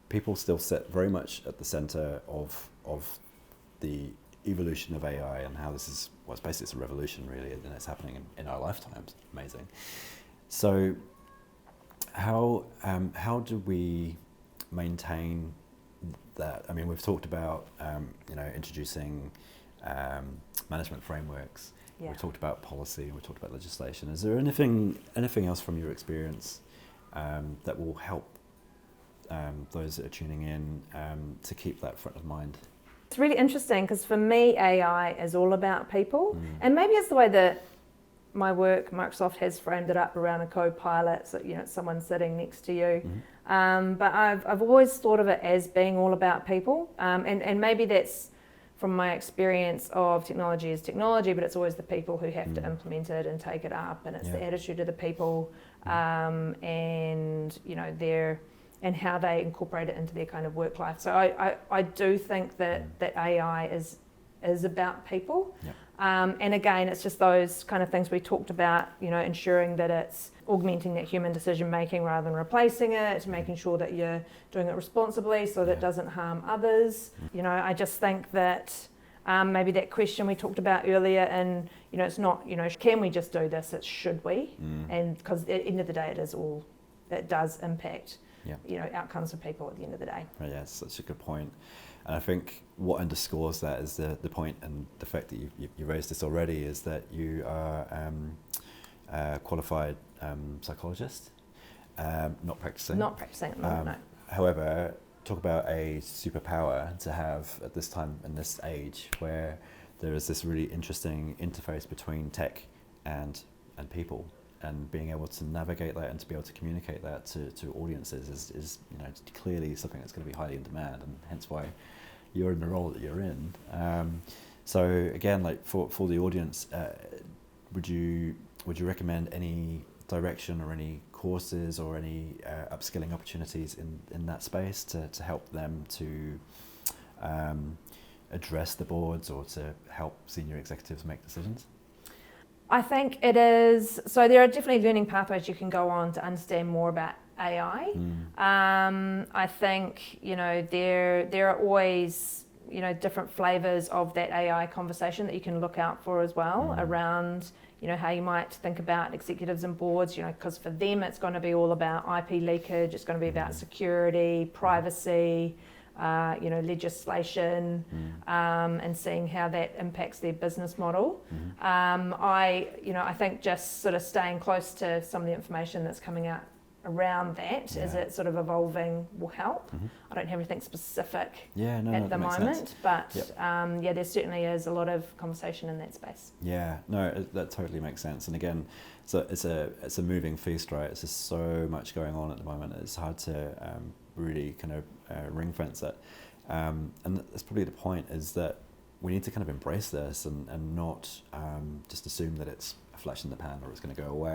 people still sit very much at the center of the evolution of AI and how this is, well, it's basically it's a revolution really, and it's happening in our lifetimes. Amazing. So how do we maintain that? I mean, we've talked about introducing management frameworks. Yeah. We've talked about policy. We've talked about legislation. Is there anything else from your experience that will help those that are tuning in to keep that front of mind? It's really interesting because for me, AI is all about people, and maybe it's the way that my work, Microsoft has framed it up around a co-pilot, so it's someone sitting next to you. But I've always thought of it as being all about people, and maybe that's from my experience of technology is technology, but it's always the people who have to implement it and take it up, and it's the attitude of the people, and their and how they incorporate it into their kind of work life. So I do think that AI is about people. Yep. And again, it's just those kind of things we talked about, ensuring that it's augmenting that human decision making rather than replacing it, making sure that you're doing it responsibly so that it doesn't harm others. I just think that maybe that question we talked about earlier, and it's not, can we just do this? It's should we? And because at the end of the day, it does impact outcomes for people at the end of the day. Right, yeah, it's such a good point. And I think what underscores that is the point, and the fact that you raised this already, is that you are a qualified psychologist, not practicing. Not practicing at the moment, no. However, talk about a superpower to have at this time in this age where there is this really interesting interface between tech and people. And being able to navigate that and to be able to communicate that to audiences is clearly something that's going to be highly in demand, and hence why you're in the role that you're in. So again, like for the audience, would you recommend any direction or any courses or any upskilling opportunities in that space to help them to address the boards or to help senior executives make decisions? I think it is, so there are definitely learning pathways you can go on to understand more about AI. I think, there are always, different flavors of that AI conversation that you can look out for as well around, how you might think about executives and boards, because for them it's going to be all about IP leakage, it's going to be about security, privacy, legislation, and seeing how that impacts their business model. I think just sort of staying close to some of the information that's coming out around that as it's sort of evolving will help. I don't have anything specific at the moment, but there certainly is a lot of conversation in that space. Yeah, no, that totally makes sense. And again, so it's a moving feast, right? It's just so much going on at the moment. It's hard to really kind of ring fence it. And that's probably the point, is that we need to kind of embrace this and not just assume that it's a flash in the pan or it's going to go away.